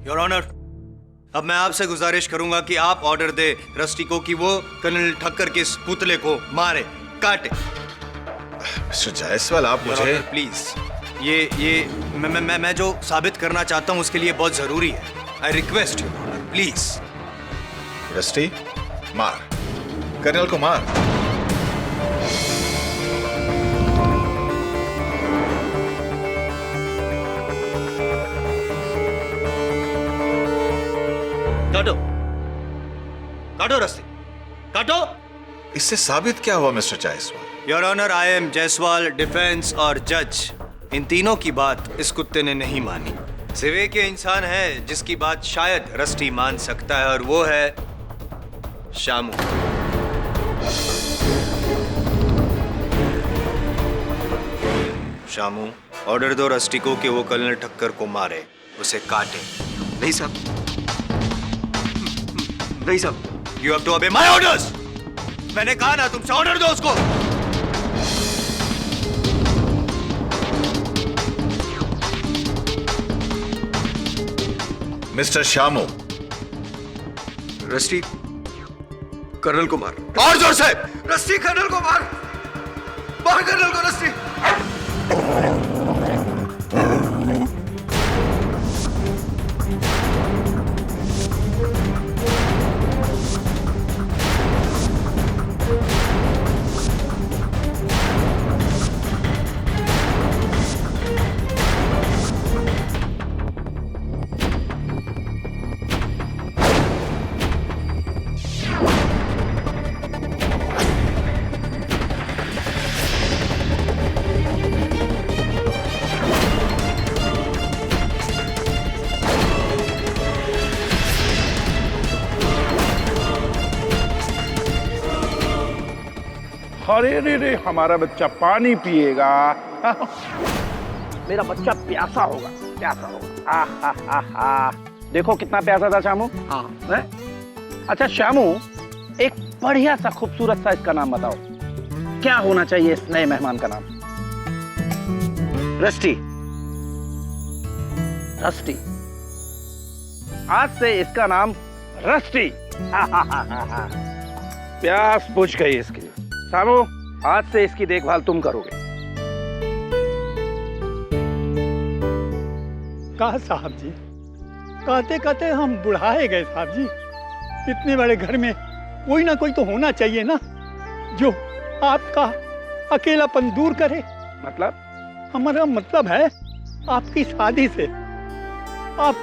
Your honour, अब मैं आपसे गुजारिश करूंगा कि आप ऑर्डर दे रस्टी को कि वो कर्नल ठक्कर के इस पुतले को मारे, काटे। मिस्टर जायसवाल, आप मुझे प्लीज, ये मैं जो साबित करना चाहता हूं उसके लिए बहुत जरूरी है। I request you honour, please. Rusty, मार, कर्नल को मार। काटो, काटो रस्सी, काटो। इससे साबित क्या हुआ mister Jaiswal? Your honour, I am Jaiswal, defence और जज। इन तीनों की बात इस कुत्ते ने नहीं मानी। सिवे के इंसान है जिसकी बात शायद रस्टी मान सकता है, और वो है शामू। शामू, ऑर्डर दो रस्टी को कि वो कर्नल ठक्कर को मारे, उसे काटे। नहीं साहब, नहीं साहब। You have to obey my orders. मैंने कहा ना तुमसे, ऑर्डर दो उसको। मिस्टर शामू, रस्टी कर्नल को मार। और जोर से। रस्टी कर्नल को मार, मार कर्नल को रस्टी। अरे रे रे, हमारा बच्चा पानी पिएगा। मेरा बच्चा प्यासा होगा, प्यासा होगा। देखो कितना प्यासा था शामू। हाँ। अच्छा शामू, एक बढ़िया सा खूबसूरत सा इसका नाम बताओ, क्या होना चाहिए इस नए मेहमान का नाम? रस्टी। रस्टी, आज से इसका नाम रस्टी। प्यास बुझ गई इसकी। शामू, आज से इसकी देखभाल तुम करोगे। कहा साहब जी, कहते कहते हम बुढ़ाए गए साहब जी। इतने बड़े घर में कोई ना कोई तो होना चाहिए ना, जो आपका अकेलापन दूर करे। मतलब? हमारा मतलब है आपकी शादी से आप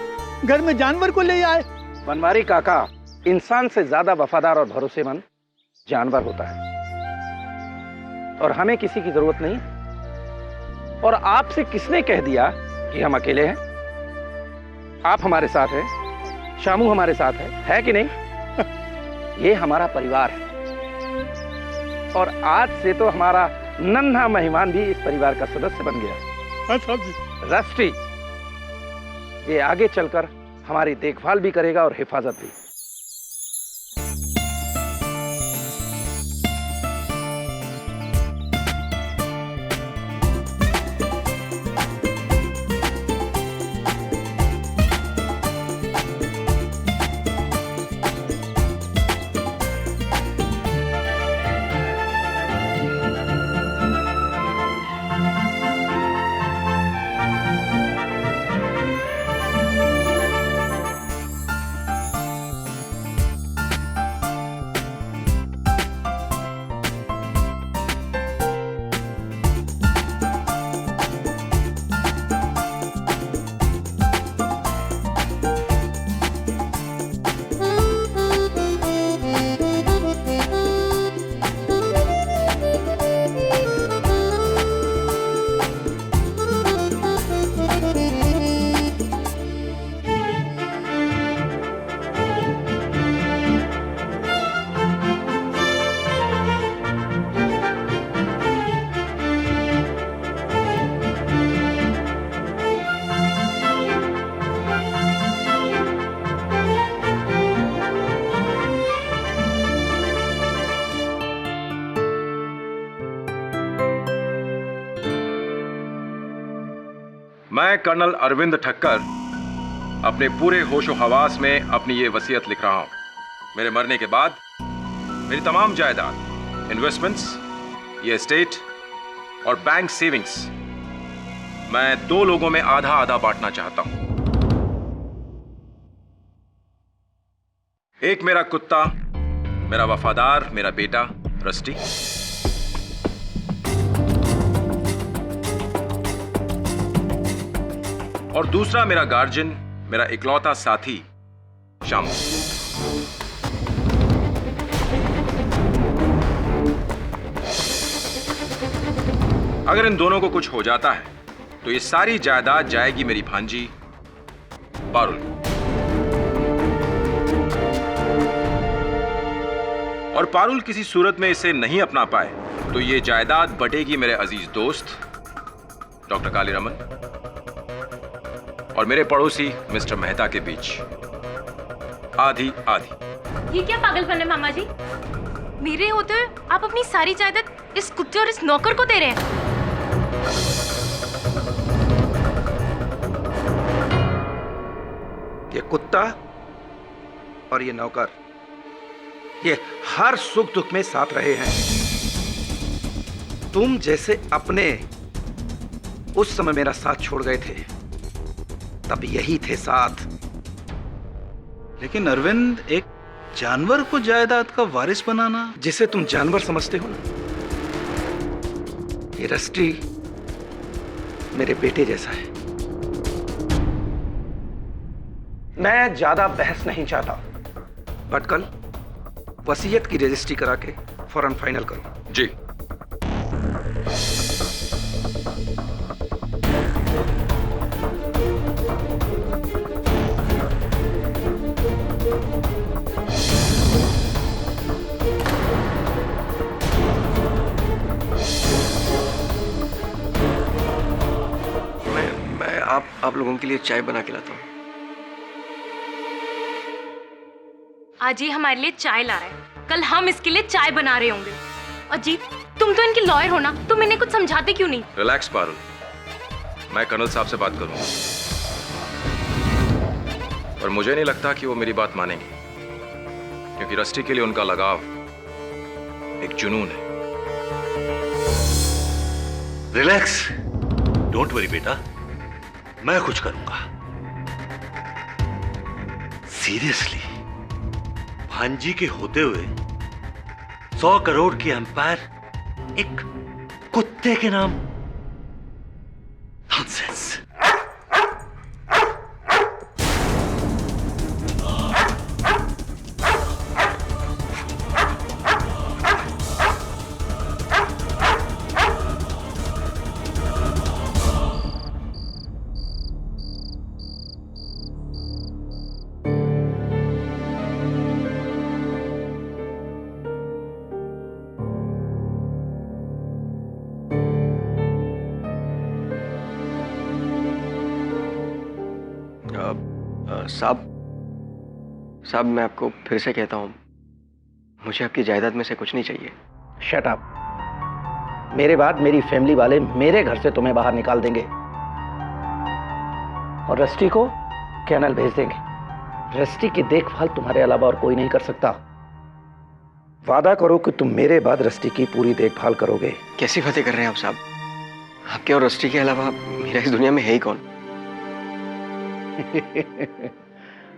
घर में जानवर को ले आए। बनवारी काका, इंसान से ज्यादा वफादार और भरोसेमंद जानवर होता है, और हमें किसी की जरूरत नहीं। और आपसे किसने कह दिया कि हम अकेले हैं? आप हमारे साथ हैं, शामू हमारे साथ है कि नहीं? ये हमारा परिवार है, और आज से तो हमारा नन्हा मेहमान भी इस परिवार का सदस्य बन गया। हाँ साहब जी। रस्टी, ये आगे चलकर हमारी देखभाल भी करेगा और हिफाजत भी। मैं कर्नल अरविंद ठक्कर अपने पूरे होशो हवास में अपनी ये वसीयत लिख रहा हूं। मेरे मरने के बाद मेरी तमाम जायदाद, इन्वेस्टमेंट्स, ये एस्टेट और बैंक सेविंग्स मैं 2 लोगों में आधा आधा बांटना चाहता हूं। एक मेरा कुत्ता, मेरा वफादार, मेरा बेटा रस्टी, और दूसरा मेरा गार्जियन, मेरा इकलौता साथी शामू। अगर इन दोनों को कुछ हो जाता है तो ये सारी जायदाद जाएगी मेरी भांजी पारुल। और पारुल किसी सूरत में इसे नहीं अपना पाए तो ये जायदाद बटेगी मेरे अजीज दोस्त डॉक्टर कालीरमन और मेरे पड़ोसी मिस्टर मेहता के बीच, आधी आधी। ये क्या पागलपन है मामा जी? मेरे होते हुए आप अपनी सारी जायदाद इस कुत्ते और इस नौकर को दे रहे हैं। ये कुत्ता और ये नौकर, ये हर सुख दुख में साथ रहे हैं। तुम जैसे अपने उस समय मेरा साथ छोड़ गए थे, तब यही थे साथ। लेकिन अरविंद, एक जानवर को जायदाद का वारिस बनाना। जिसे तुम जानवर समझते हो ना, ये रस्टी मेरे बेटे जैसा है। मैं ज्यादा बहस नहीं चाहता, बट कल वसीयत की रजिस्ट्री करा के फौरन फाइनल करो। जी। मैं आप लोगों के लिए चाय बना के लाता हूँ। आज ये हमारे लिए चाय ला रहा है, कल हम इसके लिए चाय बना रहे होंगे। अजीब, तुम तो इनके लॉयर हो ना, तुम इन्हें कुछ समझाते क्यों नहीं? रिलैक्स पारुल, मैं कर्नल साहब से बात करूंगा, पर मुझे नहीं लगता कि वो मेरी बात मानेंगे, क्योंकि रस्टी के लिए उनका लगाव एक जुनून है। रिलैक्स, डोंट वरी बेटा, मैं कुछ करूंगा। सीरियसली, भांजी के होते हुए 100 करोड़ की एम्पायर एक कुत्ते के नाम? नॉनसेंस। साहब मैं आपको फिर से कहता हूँ, मुझे आपकी जायदाद में से कुछ नहीं चाहिए। Shut up. मेरे बाद मेरी फैमिली वाले मेरे घर से तुम्हें बाहर निकाल देंगे और रस्टी को कैनल भेज देंगे। रस्टी की देखभाल तुम्हारे अलावा और कोई नहीं कर सकता। वादा करो कि तुम मेरे बाद रस्टी की पूरी देखभाल करोगे। कैसी बातें कर रहे हैं आप साहब? आपके और रस्टी के अलावा मेरा इस दुनिया में है ही कौन?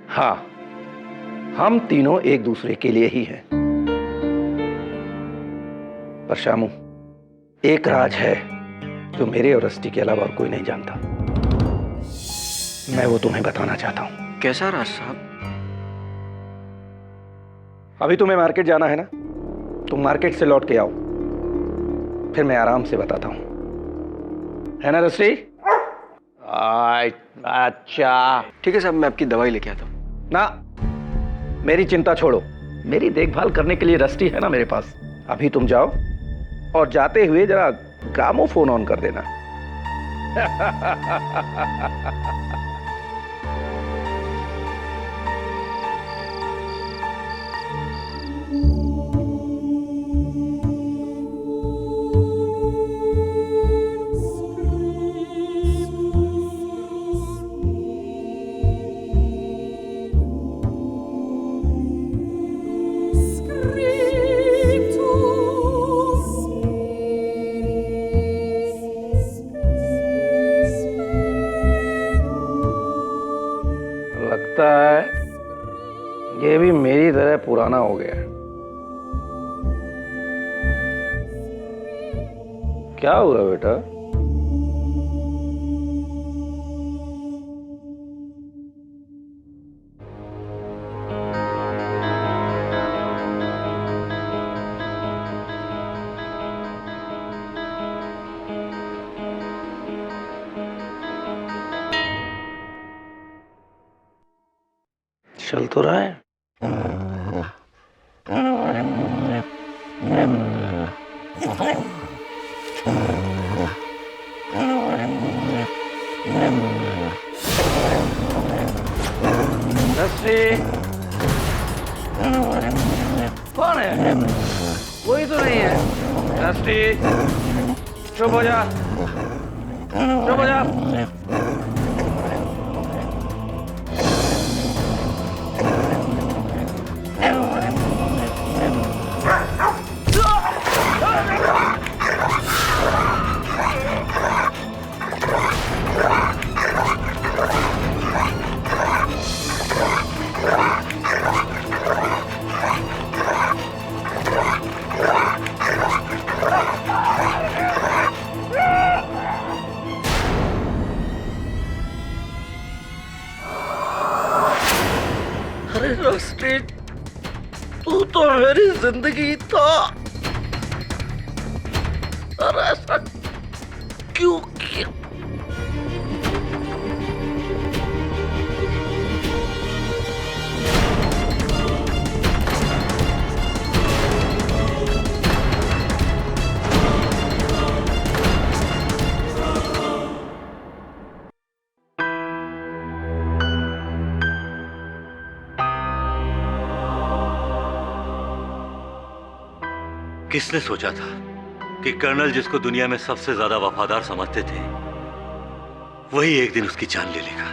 हाँ, हम तीनों एक दूसरे के लिए ही हैं। पर शामू, एक राज है जो मेरे और रस्टी के अलावा और कोई नहीं जानता। मैं वो तुम्हें बताना चाहता हूं। कैसा राज साहब? अभी तुम्हें मार्केट जाना है ना, तुम मार्केट से लौट के आओ, फिर मैं आराम से बताता हूं। है ना रस्टी? अच्छा ठीक है साहब, मैं आपकी दवाई लेके आता हूँ। ना, मेरी चिंता छोड़ो, मेरी देखभाल करने के लिए रस्टी है ना मेरे पास। अभी तुम जाओ और जाते हुए जरा ग्रामोफोन ऑन कर देना। लगता है ये भी मेरी तरह पुराना हो गया है। क्या हुआ बेटा? चल तो रहा है। कौन है? कोई तो नहीं है। रस्टी, चुप हो जा, चुप हो जा। अरे रस्टी, तू तो मेरी जिंदगी था। अरे ऐसा क्यों किया? किसने सोचा था कि कर्नल जिसको दुनिया में सबसे ज्यादा वफादार समझते थे वही एक दिन उसकी जान ले लेगा।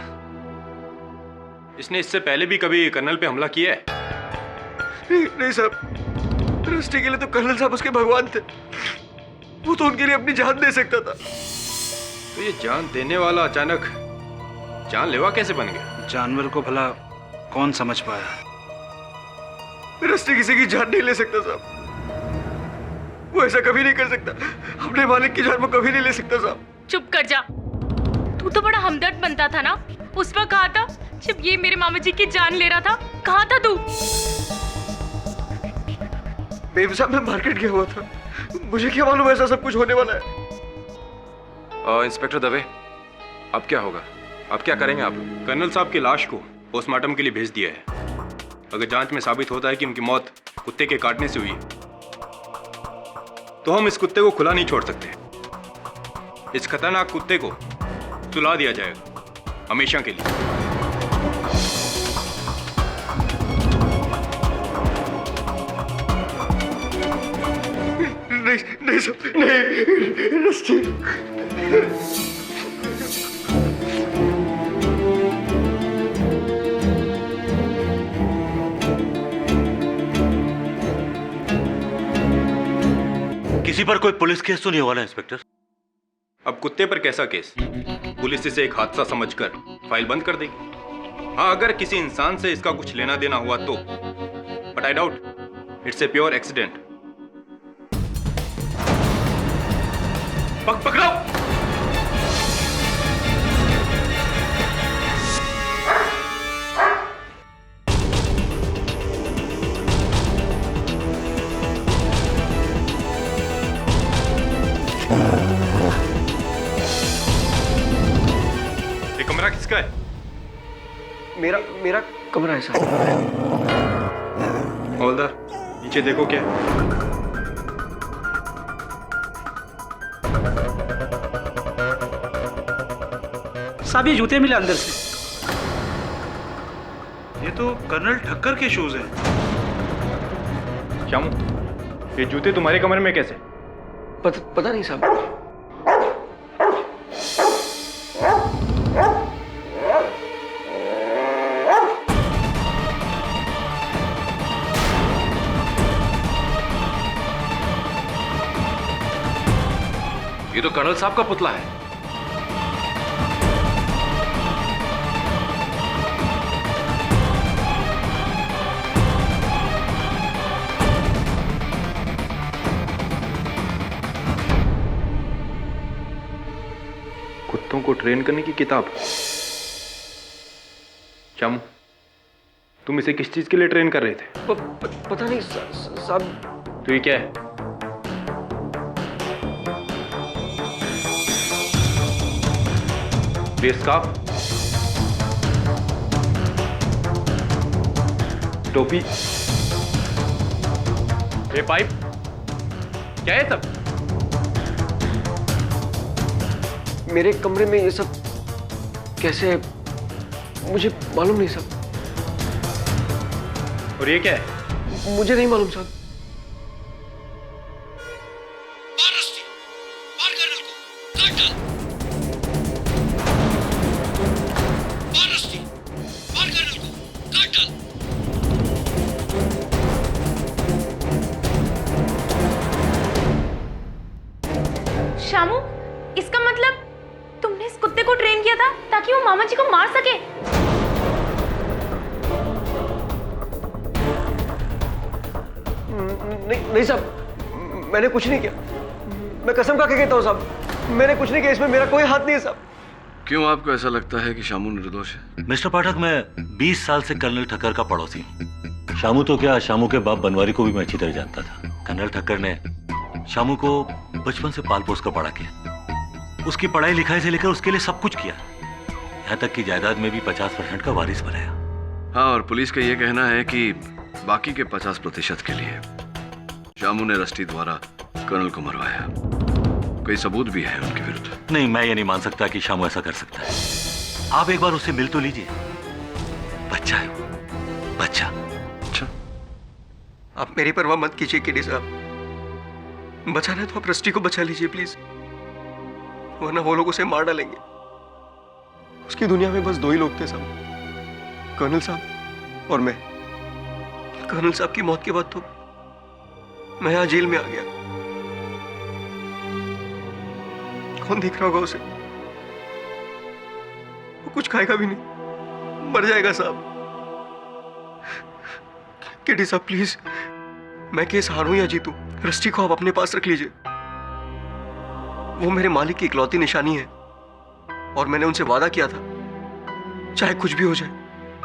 इसने इससे पहले भी कभी कर्नल पे हमला किया है? नहीं साहब, रस्टी के लिए तो कर्नल साहब उसके भगवान थे। वो तो उनके लिए अपनी जान दे सकता था। तो ये जान देने वाला अचानक जानलेवा कैसे बन गया? जानवर को भला कौन समझ पाया? रस्टी किसी की जान नहीं ले सकता साहब। वो ऐसा कभी नहीं कर सकता। अपने मालिक की जान वो कभी नहीं ले सकता साहब। चुप कर जा। तू तो बड़ा हमदर्द बनता था ना। उस वक्त कहा था जब ये मेरे मामा जी की जान ले रहा था। कहाँ था तू? बेबी साहब, मैं मार्केट गया हुआ था। मुझे क्या मालूम ऐसा सब कुछ होने वाला है। इंस्पेक्टर दवे, अब क्या होगा? अब क्या करेंगे आप? कर्नल साहब की लाश को पोस्टमार्टम के लिए भेज दिया है। अगर जांच में साबित होता है कि उनकी मौत कुत्ते के काटने से हुई तो हम इस कुत्ते को खुला नहीं छोड़ सकते। इस खतरनाक कुत्ते को सुला दिया जाएगा हमेशा के लिए। नहीं सब नहीं रस्टी। किसी पर कोई पुलिस केस तो नहीं हुआ ना इंस्पेक्टर? अब कुत्ते पर कैसा केस? पुलिस इसे एक हादसा समझकर फाइल बंद कर देगी। हाँ, अगर किसी इंसान से इसका कुछ लेना देना हुआ तो, but I doubt it's a pure accident. पकड़ो! ये कमरा किसका है? मेरा कमरा है साहब। हवलदार, नीचे देखो क्या है। साहब, ये जूते मिले अंदर से। ये तो कर्नल ठक्कर के शूज हैं। श्यामू, ये जूते तुम्हारे कमरे में कैसे? पता नहीं साहब। ये तो कर्नल साहब का पुतला है। को ट्रेन करने की किताब। शामू, तुम इसे किस चीज के लिए ट्रेन कर रहे थे? पता नहीं साहब। तो ये क्या है? ये स्कार्फ, टोपी, ये पाइप, क्या है सब? मेरे कमरे में ये सब कैसे है मुझे मालूम नहीं साहब। और ये क्या है? मुझे नहीं मालूम साहब। शामू, इसका मतलब तुमने इस कुत्ते को ट्रेन किया था ताकि वो मामा जी को मार सके? नहीं साहब, मैंने कुछ नहीं किया। मैं कसम खा के कहता हूँ साहब, मैंने कुछ नहीं किया। इसमें मेरा कोई हाथ नहीं है साहब। क्यों आपको ऐसा लगता है कि शामू निर्दोष है? मिस्टर पाठक, मैं 20 साल से कर्नल ठक्कर का पड़ोसी हूँ। शामू तो क्या, शामू के बाप बनवारी को भी मैं अच्छी तरह जानता था। कर्नल ठक्कर ने शामू को बचपन से पाल पोस कर बड़ा किया, उसकी पढ़ाई लिखाई से लेकर उसके लिए सब कुछ किया, यहाँ तक कि जायदाद में भी 50% का वारिस बनाया। हाँ, और पुलिस का यह कहना है कि बाकी के 50% के लिए शामू ने रस्टी द्वारा कर्नल को मरवाया। कई सबूत भी है उनके विरुद्ध। नहीं, मैं ये नहीं मान सकता कि शामू ऐसा कर सकता है। आप एक बार उससे मिल तो लीजिए। बच्चा है वो, बच्चा। अच्छा, आप मेरी परवाह मत कीजिए केडी साहब। बचाना है तो आप रस्टी को बचा लीजिए प्लीज, वरना वो लोग उसे मार डालेंगे। उसकी दुनिया में बस 2 ही लोग थे साहब, कर्नल साहब और मैं। कर्नल साहब की मौत के बाद तो मैं यहां जेल में आ गया। कौन देख रहा होगा उसे? वो कुछ खाएगा भी नहीं, मर जाएगा साहब। केडी साहब प्लीज, मैं केस हारूं या जीतूं, रस्टी को आप अपने पास रख लीजिए। वो मेरे मालिक की इकलौती निशानी है और मैंने उनसे वादा किया था, चाहे कुछ भी हो जाए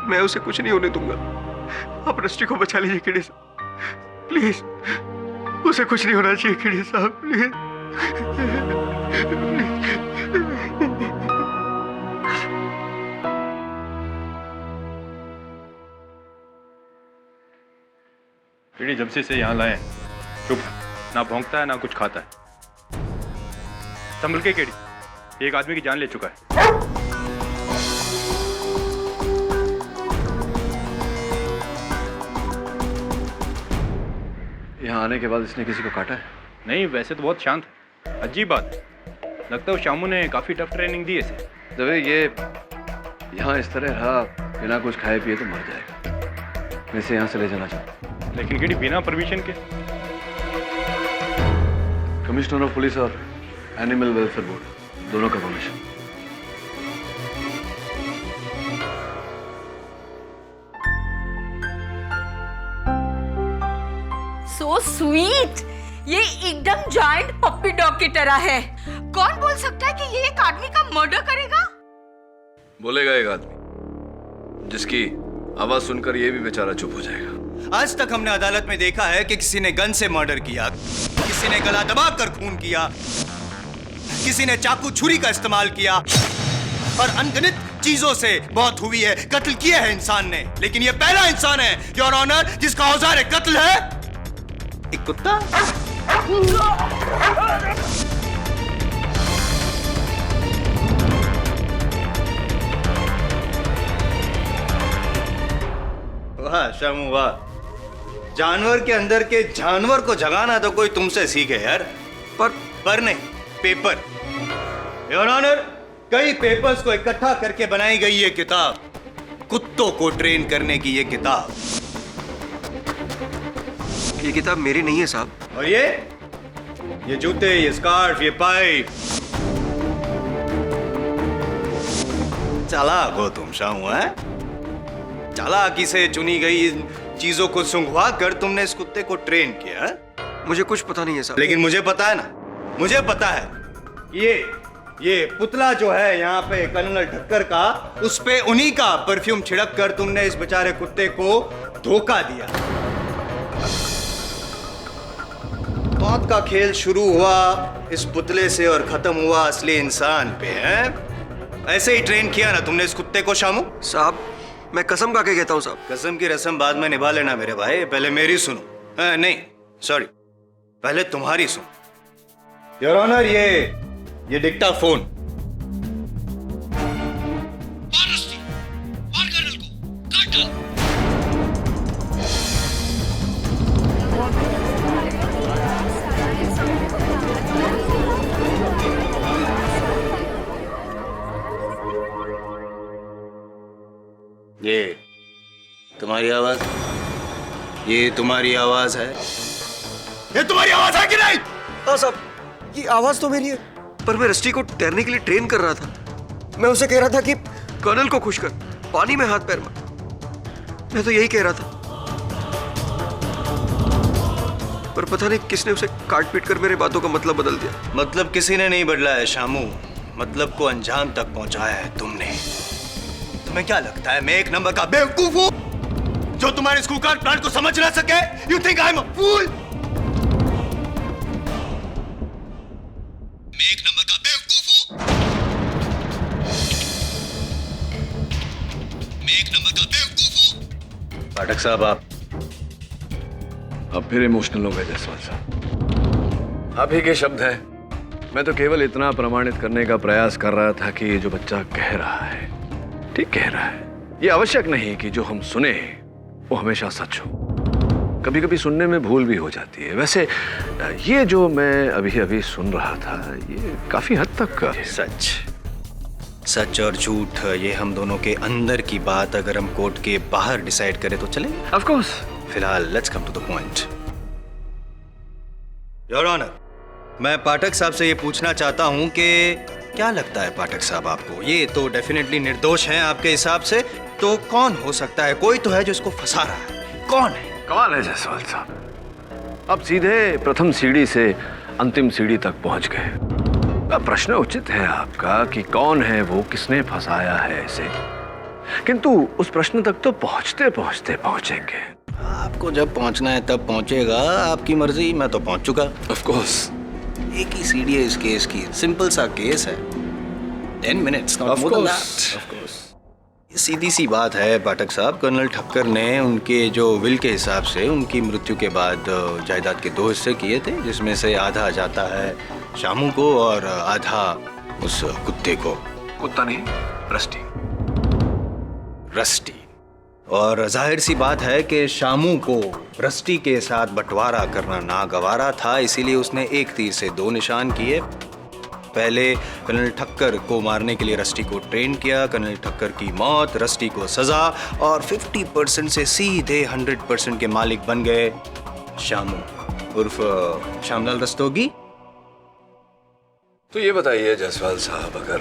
मैं उसे कुछ नहीं होने दूंगा। आप रस्टी को बचा लीजिए केडी साहब प्लीज, उसे कुछ नहीं होना चाहिए केडी साहब प्लीज। केडी जब से इसे यहाँ लाए चुप, ना भौंकता है ना कुछ खाता है। संभल के केडी, एक आदमी की जान ले चुका है। यहाँ आने के बाद इसने किसी को काटा है? नहीं, वैसे तो बहुत शांत है। अजीब बात है, लगता है शामू ने काफी टफ ट्रेनिंग दी इसे। जब ये यहाँ इस तरह रहा बिना कुछ खाए पिए तो मर जाएगा। मैं इसे यहाँ से ले जाना चाहता हूँ। लेकिन केडी बिना परमिशन के? कमिश्नर ऑफ पुलिस और एनिमल वेलफेयर बोर्ड दोनों का परमिशन। सो स्वीट, ये एकदम जायंट पप्पी डॉग की तरह है। कौन बोल सकता है कि ये एक आदमी का मर्डर करेगा? बोलेगा एक आदमी जिसकी आवाज सुनकर ये भी बेचारा चुप हो जाएगा। आज तक हमने अदालत में देखा है कि किसी ने गन से मर्डर किया, किसी ने गला दबाकर खून किया, किसी ने चाकू छुरी का इस्तेमाल किया और अनगिनत चीजों से मौत हुई है, कत्ल किया है इंसान ने। लेकिन ये पहला इंसान है योर ऑनर जिसका औजार कत्ल है एक कुत्ता। वाह शामू वाह, जानवर के अंदर के जानवर को जगाना तो कोई तुमसे सीखे यार। पर नहीं, पेपर। योर ऑनर, कई पेपर्स को इकट्ठा करके बनाई गई ये किताब, कुत्तों को ट्रेन करने की ये किताब। ये किताब मेरी नहीं है साहब। और ये जूते, ये स्कार्फ, ये पाइप। चालाक हो तुम शामू, है? चालाकी से चुनी गई इन चीजों को सुंघवा कर तुमने इस कुत्ते को ट्रेन किया। मुझे कुछ पता नहीं है साहब। लेकिन मुझे पता है ना, मुझे पता है ये पुतला जो है यहाँ पे कर्नल ठक्कर का, उस पे उन्हीं का परफ्यूम छिड़क कर तुमने इस बेचारे कुत्ते को धोखा दिया। मौत का खेल शुरू हुआ इस पुतले से और खत्म हुआ असली इंसान पे, हैं? ऐसे ही ट्रेन किया ना तुमने इस कुत्ते को शामू? साहब मैं कसम खा के कहता हूँ साहब। कसम की रस्म बाद में निभा लेना मेरे भाई, पहले मेरी सुनो। नहीं सॉरी, पहले तुम्हारी सुनो। योर ऑनर, ये डिक्टाफोन। ये तुम्हारी आवाज, ये तुम्हारी आवाज है? ये तुम्हारी आवाज है कि नहीं? हाँ साहब, ये आवाज तो मेरी है, पर मैं रस्टी को तैरने के लिए ट्रेन कर रहा था। मैं उसे कह रहा था कि कर्नल को खुश कर, पानी में हाथ पैर मार। मैं तो यही कह रहा था, पर पता नहीं किसने उसे काट पीट कर मेरे बातों का मतलब बदल दिया। मतलब किसी ने नहीं बदला है शामू, मतलब को अंजाम तक पहुंचाया है तुमने। तुम्हें क्या लगता है मैं एक नंबर का बेवकूफ हूं जो तुम्हारे स्कूल कार्ड प्लान को समझ ना सके? You think I am a fool? मैं एक नंबर का बेवकूफ हूं? मैं एक नंबर का बेवकूफ हूं? पाठक साहब, अब फिर इमोशनल हो गए जायसवाल साहब। आप ही के शब्द हैं। मैं तो केवल इतना प्रमाणित करने का प्रयास कर रहा था कि ये जो बच्चा कह रहा है ठीक कह रहा है। ये आवश्यक नहीं कि जो हम सुने वो हमेशा सच हो, कभी कभी सुनने में भूल भी हो जाती है। वैसे ये जो मैं अभी अभी सुन रहा था ये काफी हद तक सच। सच और झूठ ये हम दोनों के अंदर की बात अगर हम कोर्ट के बाहर डिसाइड करें तो चले? Of course. फिलहाल let's come to the point. Your honour, मैं पाठक साहब से ये पूछना चाहता हूं कि क्या लगता है पाठक साहब आपको, ये तो डेफिनेटली निर्दोष हैं आपके हिसाब से, तो कौन हो सकता है? कोई तो है जो इसको फंसा रहा है, कौन है? कमाल है जायसवाल साहब, अब सीधे प्रथम सीढ़ी से अंतिम सीढ़ी तक पहुंच गए। अब प्रश्न उचित है आपका कि कौन है वो, किसने फंसाया है इसे, किंतु उस प्रश्न तक तो पहुंचते पहुंचते पहुंचेंगे। आपको जब पहुंचना है तब पहुंचेगा, आपकी मर्जी। मैं तो पहुंच चुका। Of course. एक ही सीढ़ी है इस केस की, सिंपल सा केस है, 10 minutes, not more than that. Of course. ये सीधी सी बात है पाठक साहब, कर्नल ठक्कर ने उनके जो विल के हिसाब से उनकी मृत्यु के बाद जायदाद के 2 हिस्से किए थे, जिसमें से आधा जाता है शामू को और आधा उस कुत्ते को। कुत्ता नहीं, रस्टी। रस्टी। और जाहिर सी बात है कि शामू को रस्टी के साथ बंटवारा करना नागवारा था, इसीलिए उसने एक तीर से 2 निशान किए। पहले कर्नल ठक्कर को मारने के लिए रस्टी को ट्रेन किया, कर्नल ठक्कर की मौत, रस्टी को सजा, और 50% से सीधे 100% के मालिक बन गए शामू उर्फ श्यामलाल रस्तोगी। तो ये बताइए जायसवाल साहब, अगर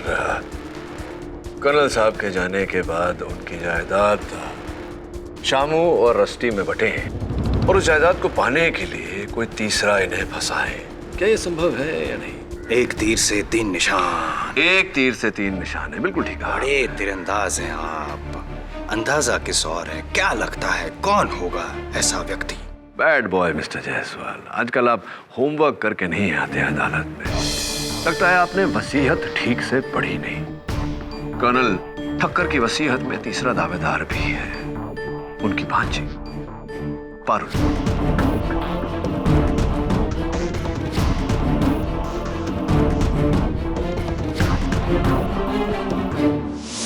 कर्नल साहब के जाने के बाद उनकी जायदाद शामू और रस्टी में बटे और उस जायदाद को पाने के लिए कोई तीसरा इन्हें फंसाए, क्या ये संभव है या नहीं? एक तीर से 3 निशान। एक तीर से 3 निशान है, बिल्कुल ठीक है। बड़े तीरंदाज हैं आप, अंदाजा किस और है? क्या लगता है कौन होगा ऐसा व्यक्ति? बैड बॉय मिस्टर जायसवाल, आजकल आप होमवर्क करके नहीं आते अदालत में। लगता है आपने वसीयत ठीक से पढ़ी नहीं। कर्नल ठक्कर की वसीयत में तीसरा दावेदार भी है, उनकी भांजी पारुल।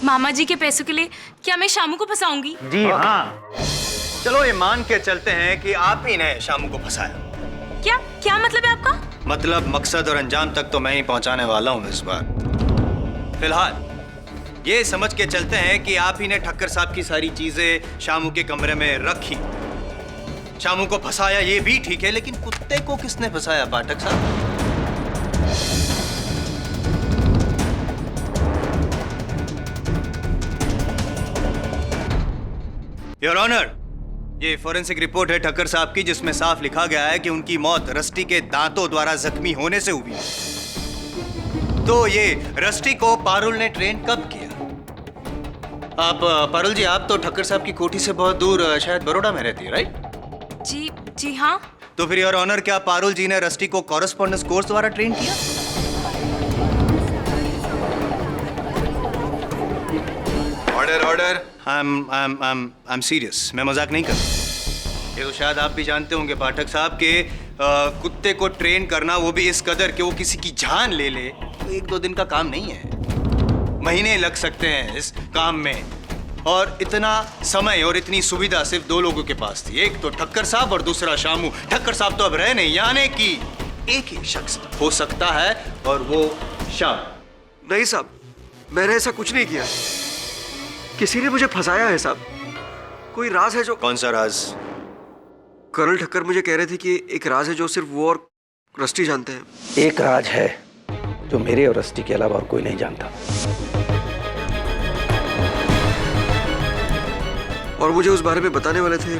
मामा जी के पैसों के लिए क्या मैं शामू को फंसाऊंगी? जी हाँ। चलो ये मान के चलते हैं कि आप ही ने शामू को फंसाया। क्या क्या मतलब है आपका? मतलब मकसद और अंजाम तक तो मैं ही पहुंचाने वाला हूं इस बार। फिलहाल ये समझ के चलते हैं कि आप ही ने ठक्कर साहब की सारी चीजें शामू के कमरे में रखी, शामू को फंसाया, ये भी ठीक है, लेकिन कुत्ते को किसने फंसाया पाठक साहब? योर ऑनर, ये फॉरेंसिक रिपोर्ट है ठक्कर साहब की, जिसमें साफ लिखा गया है कि उनकी मौत रस्टी के दांतों द्वारा जख्मी होने से हुई। तो ये रस्टी को पारुल ने ट्रेन कब किया? आप पारुल जी, आप तो ठक्कर साहब की कोठी से बहुत दूर शायद बड़ौदा में रहती है, राइट? जी जी हाँ। तो फिर योर ऑनर, क्या पारुल जी ने रस्टी को कॉरेस्पॉन्डेंस कोर्स द्वारा ट्रेन किया? Order order. I am serious, मैं मजाक नहीं कर रहा। ये तो शायद आप भी जानते होंगे पाठक साहब के कुत्ते को ट्रेन करना, वो भी इस कदर कि वो किसी की जान ले ले, तो 1-2 दिन का काम नहीं है। महीने लग सकते हैं इस काम में, और इतना समय और इतनी सुविधा सिर्फ 2 लोगों के पास थी, एक तो ठक्कर साहब और दूसरा शामू। ठक्कर साहब तो अब रहे नहीं, यानी कि एक ही शख्स हो सकता है और वो शाम। नहीं साहब, मैंने ऐसा कुछ नहीं किया। किसी ने मुझे फंसाया है साहब। कोई राज है जो... कौन सा राज? कर्नल ठक्कर मुझे कह रहे थे कि एक राज है जो सिर्फ वो और रस्टी जानते हैं। एक राज है जो मेरे और रस्टी के अलावा और कोई नहीं जानता। और मुझे उस बारे में बताने वाले थे,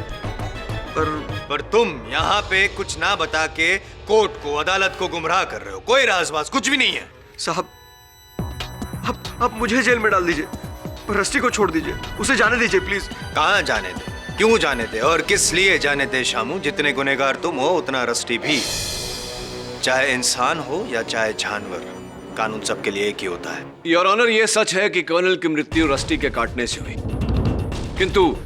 पर तुम यहाँ पे कुछ ना बता के कोर्ट को, अदालत को गुमराह कर रहे हो। कोई राजबाज कुछ भी नहीं है। साहब, आप मुझे जेल में डाल दीजिए, पर रस्टी को छोड़ दीजिए, उसे जाने दीजिए प्लीज। कहाँ जाने दे? क्यों जाने दे और किस लिए जाने दे शामू? जितने गुनहगार तुम हो उतना रस्टी भी। चाहे इंसान हो या चाहे जानवर, कानून सबके लिए एक ही होता है। योर ऑनर, ये सच है कि कर्नल की मृत्यु रस्टी के काटने से हुई, किंतु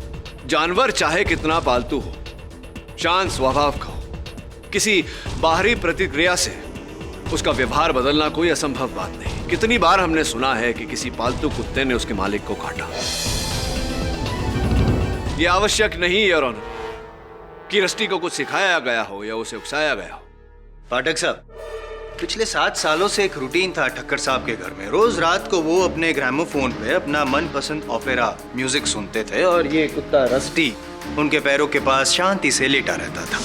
जानवर चाहे कितना पालतू हो, शांत स्वभाव का हो, किसी बाहरी प्रतिक्रिया से उसका व्यवहार बदलना कोई असंभव बात नहीं। कितनी बार हमने सुना है कि किसी पालतू कुत्ते ने उसके मालिक को काटा। यह आवश्यक नहीं योर ऑनर कि रस्टी को कुछ सिखाया गया हो या उसे उकसाया गया हो। पाठक साहब, पिछले 7 सालों से एक रूटीन था ठक्कर साहब के घर में। रोज रात को वो अपने ग्रामोफोन पे अपना मनपसंद ओपेरा म्यूजिक सुनते थे और ये कुत्ता रस्टी उनके पैरों के पास शांति से लेटा रहता था।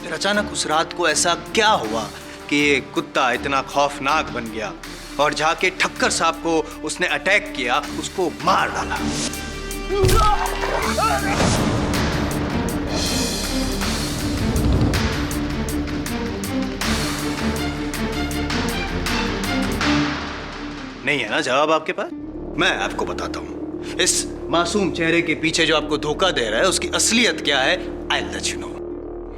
फिर अचानक उस रात को ऐसा क्या हुआ कि ये कुत्ता इतना खौफनाक बन गया और जाके ठक्कर साहब को उसने अटैक किया, उसको मार डाला। नहीं है ना जवाब आपके पास? मैं आपको बताता हूं। इस मासूम चेहरे के पीछे जो आपको धोखा दे रहा है उसकी असलियत क्या है। I will let you know.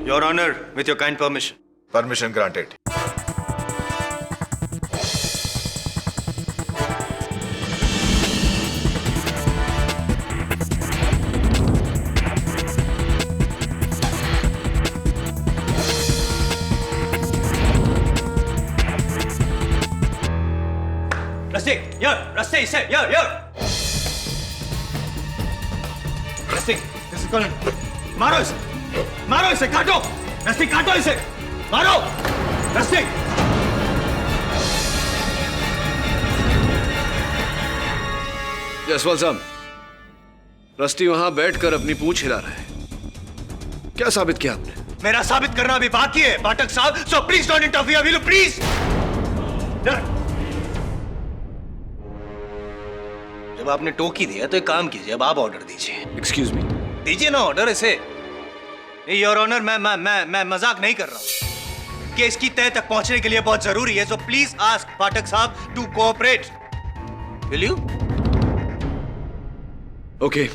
Your honour, with your kind permission. Permission granted. रस्ते इसे, रस्ते, मारो इसे, काटो, रस्ते काटो इसे, मारो, रस्ते। जयसवाल साहब, रस्टी वहां बैठकर अपनी पूंछ हिला रहा है। क्या साबित किया आपने? मेरा साबित करना अभी बाकी है पाठक साहब, so please don't interfere, will you please? जब आपने टोकी दिया तो एक काम कीजिए, अब आप ऑर्डर दीजिए। Excuse me. दीजिए ना ऑर्डर इसे। योर ऑनर, मैं मजाक नहीं कर रहा हूं कि इसकी तय तक पहुंचने के लिए बहुत जरूरी है, सो प्लीज आस्क पाठक साहब to cooperate, will you? Okay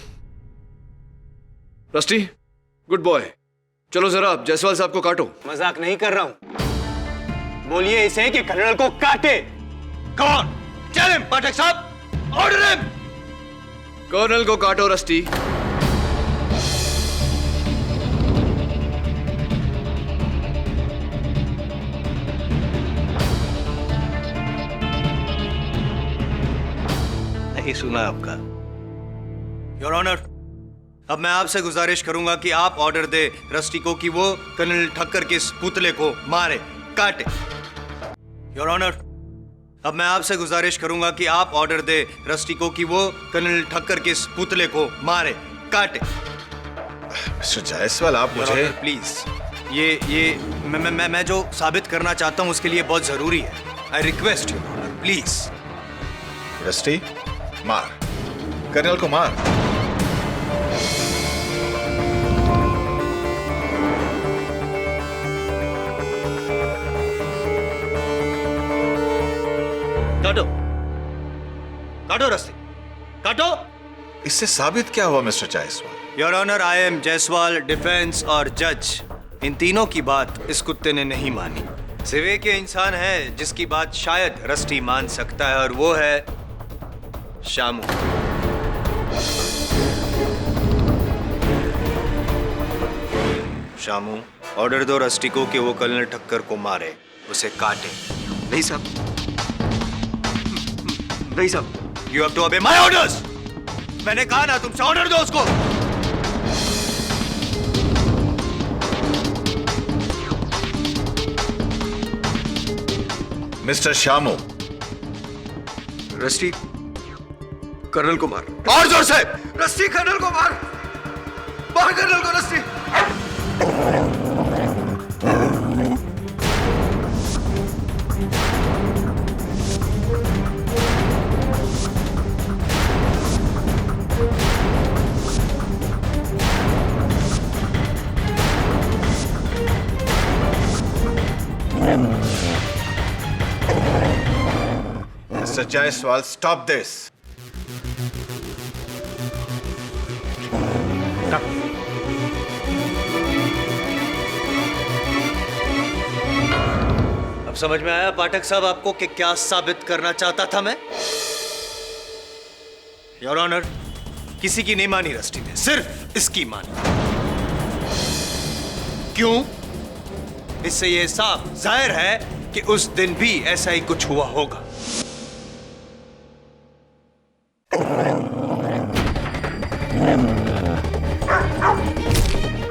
Rusty, good boy, चलो जरा आप जायसवाल साहब को काटो। मजाक नहीं कर रहा हूं, बोलिए इसे कि कर्नल को काटे। कौन? टेल हिम पाठक साहब, ऑर्डर हिम। कर्नल को काटो रस्टी। नहीं सुना आपका योर ऑनर। अब मैं आपसे गुजारिश करूंगा कि आप ऑर्डर दे रस्टी को कि वो कर्नल ठक्कर के इस पुतले को मारे, काटे। योर ऑनर, अब मैं आपसे गुजारिश करूंगा कि आप ऑर्डर दे रस्टी को कि वो कर्नल ठक्कर के इस पुतले को मारे, काटे। मिस्टर जायसवाल, आप मुझे प्लीज, ये मैं जो साबित करना चाहता हूं उसके लिए बहुत जरूरी है। I request you honour, please. Rusty, मार, कर्नल को मार। काटो रस्सी, काटो। इससे साबित क्या हुआ mister Jaiswal? Your honour, I am Jaiswal, defence और जज, इन तीनों की बात इस कुत्ते ने नहीं मानी। सिवे के इंसान है जिसकी बात शायद रस्टी मान सकता है, और वो है शामू। शामू, ऑर्डर दो रस्टी को कि वो कर्नल ठक्कर को मारे, उसे काटे। नहीं साहब, नहीं साहब। You have to obey my orders. मैंने कहा ना तुमसे, ऑर्डर दो उसको। मिस्टर शामू, रस्टी कर्नल को मार। और जोर से। रस्टी कर्नल को मार, मार कर्नल को rusty. Mr. Jaiswal, stop this. अब समझ में आया पाठक साहब आपको कि क्या साबित करना चाहता था मैं? योर ऑनर, किसी की नहीं मानी रस्टी ने, सिर्फ इसकी मानी। क्यों? इससे यह साफ जाहिर है कि उस दिन भी ऐसा ही कुछ हुआ होगा।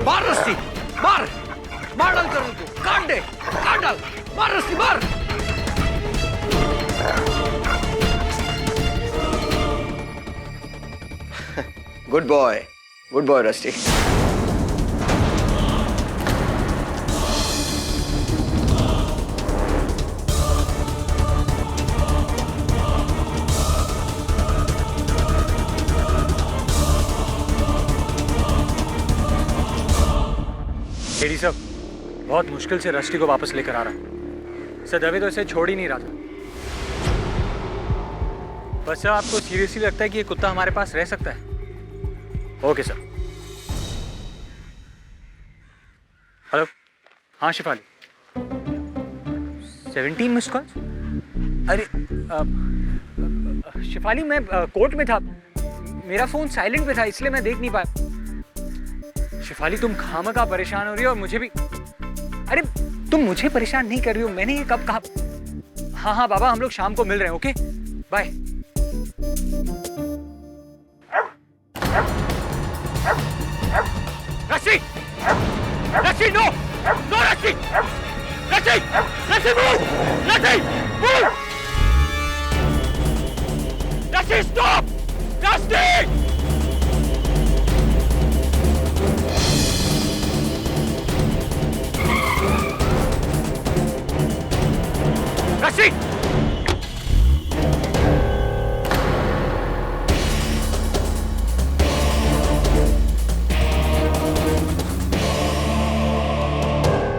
मार रस्सी, मार, मार डाल कर्नल को, काट दे, काट डाल, मार रस्सी, मार। Good boy rusty. एडी साहब, बहुत मुश्किल से रस्टी को वापस लेकर आ रहा हूं। सर दवे तो इसे छोड़ ही नहीं रहा था। बस सर, आपको सीरियसली लगता है कि ये कुत्ता हमारे पास रह सकता है? Okay sir. हेलो, हाँ शिफाली, 17 मिस्ड कॉल। अरे शिफाली, मैं कोर्ट में था, मेरा फोन साइलेंट पे था, इसलिए मैं देख नहीं पाया। शिफाली, तुम खामखा परेशान हो रही हो और मुझे भी। अरे तुम मुझे परेशान नहीं कर रही हो, मैंने ये कब कहा? हाँ हाँ बाबा, हम लोग शाम को मिल रहे हैं। Okay bye. रस्सी, रस्सी, नो नो, रस्सी, रस्सी, रस्सी, मूव, रस्सी, मूव, रस्सी, स्टॉप, रस्सी। रस्सी,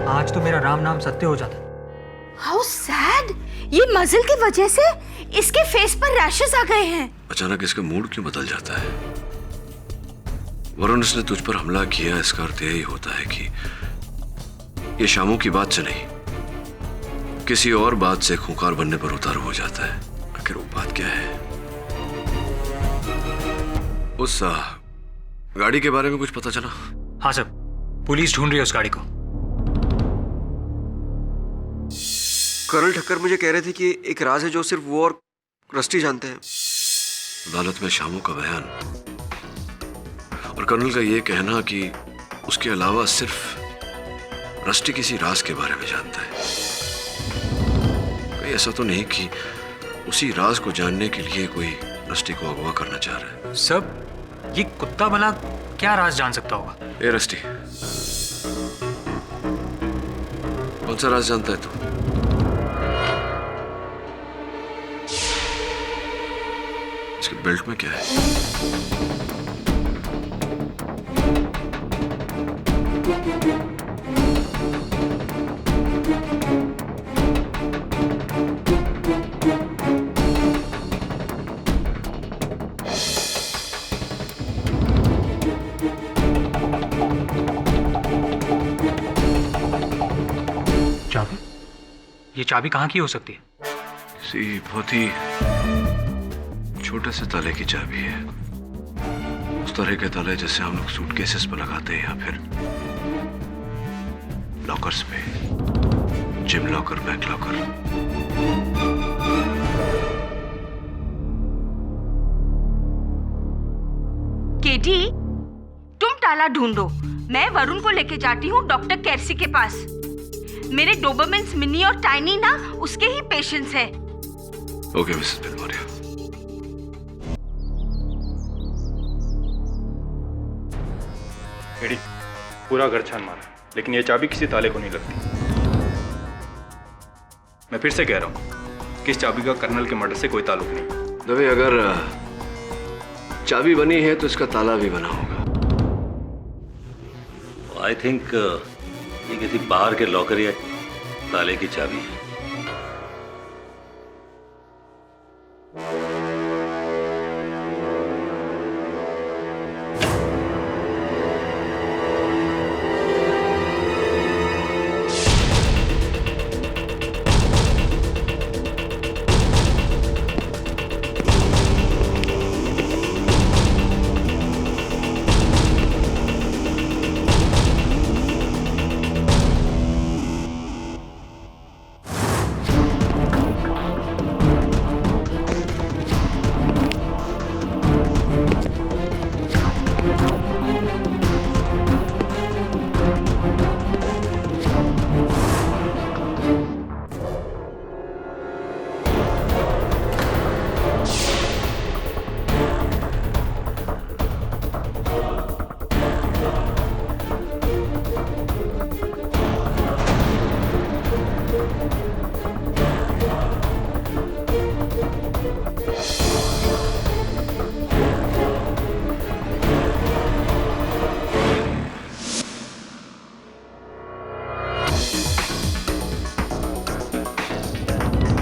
आज तो मेरा राम नाम सत्य हो जाता। हाउ सैड, ये मजल की वजह से इसके फेस पर रैशेस आ गए हैं। अचानक इसका मूड क्यों बदल जाता है? वरुण, इसने तुझ पर हमला किया, इसका अर्थ यही होता है कि ये शामू की बात से नहीं, किसी और बात से खूंखार बनने पर उतारू हो जाता है। आखिर वो बात क्या है? उस गाड़ी के बारे में कुछ पता चला? हाँ सर, पुलिस ढूंढ रही है उस गाड़ी को। कर्नल ठक्कर मुझे कह रहे थे कि एक राज है जो सिर्फ वो और रस्टी जानते हैं। अदालत में शामू का बयान और कर्नल का ये कहना कि उसके अलावा सिर्फ रस्टी किसी राज के बारे में जानता है। कहीं ऐसा तो नहीं कि उसी राज को जानने के लिए कोई रस्टी को अगवा करना चाह रहा है? सब ये कुत्ता भला क्या राज जान सकता होगा? ए रस्टी, कौन सा राज जानता है तू? इसके बेल्ट में क्या है? ये चाबी कहाँ की हो सकती है? किसी बहुत ही छोटे से ताले की चाबी है। उस तरह के ताले जैसे हम लोग सूटकेसेस पे लगाते हैं या फिर लॉकर्स पे, gym locker, bank locker. KD, तुम ताला ढूंढो, मैं वरुण को लेके जाती हूँ डॉक्टर कैरसी के पास। मेरे डोबरमेन्स मिनी और टाइनी ना उसके ही पेशेंट्स हैं। Okay Mrs Bilimoria. एडी, पूरा घर छान मारा, लेकिन ये चाबी किसी ताले को नहीं लगती। मैं फिर से कह रहा हूँ कि इस चाबी का कर्नल के मर्डर से कोई ताल्लुक नहीं। दबे, अगर चाबी बनी है तो इसका ताला भी बना होगा। आई थिंक ये किसी बाहर के लॉकर या ताले की चाबी है।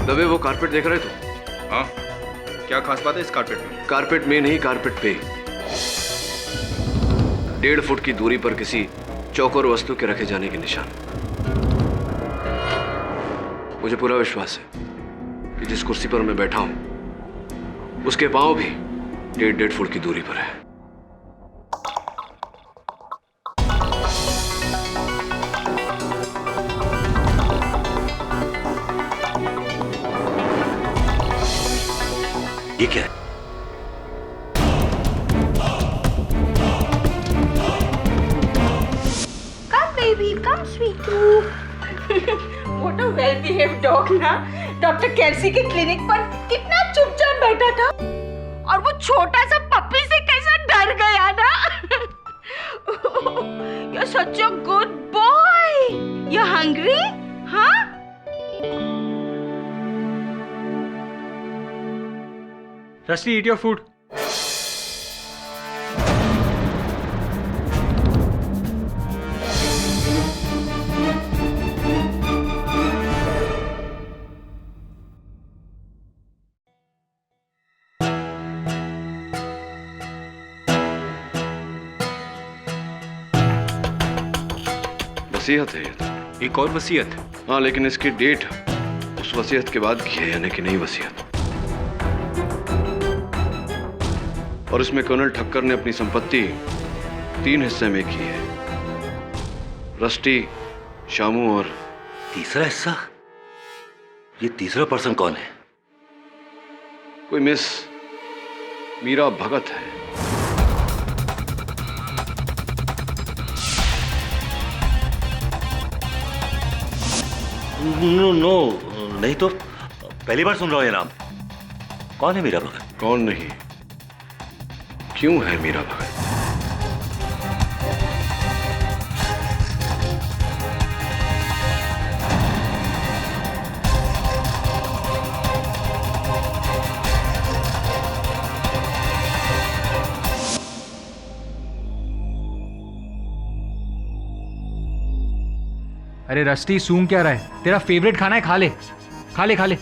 दबे, वो कारपेट देख रहे थे? हाँ, क्या खास बात है इस कारपेट में? कारपेट में नहीं, कारपेट पे 1.5 फुट की दूरी पर किसी चौकोर वस्तु के रखे जाने के निशान। मुझे पूरा विश्वास है कि जिस कुर्सी पर मैं बैठा हूं उसके पांव भी 1.5 फुट की दूरी पर है। ये क्या है? Come baby, come sweetu. What a well-behaved dog ना। डॉक्टर कैरसी के क्लिनिक पर कितना चुपचाप बैठा था, और वो छोटा सा पप्पी से कैसा डर गया ना। You're such a good boy. You're hungry? हाँ? Rusty, eat your food. वसीयत है ये तो। एक और वसीयत? हाँ, लेकिन इसकी डेट उस वसीयत के बाद की है, यानी कि नई वसीयत। और इसमें कर्नल ठक्कर ने अपनी संपत्ति 3 हिस्से में की है। रस्टी, शामू और तीसरा हिस्सा? ये तीसरा पर्सन कौन है? कोई मिस मीरा भगत है। नो, नहीं तो पहली बार सुन रहा हूं ये नाम। कौन है मीरा भगत? कौन नहीं, क्यों है मीरा भगत? अरे रस्टी, सूंघ क्या रहा है? तेरा फेवरेट खाना है, खा ले खा ले खा ले।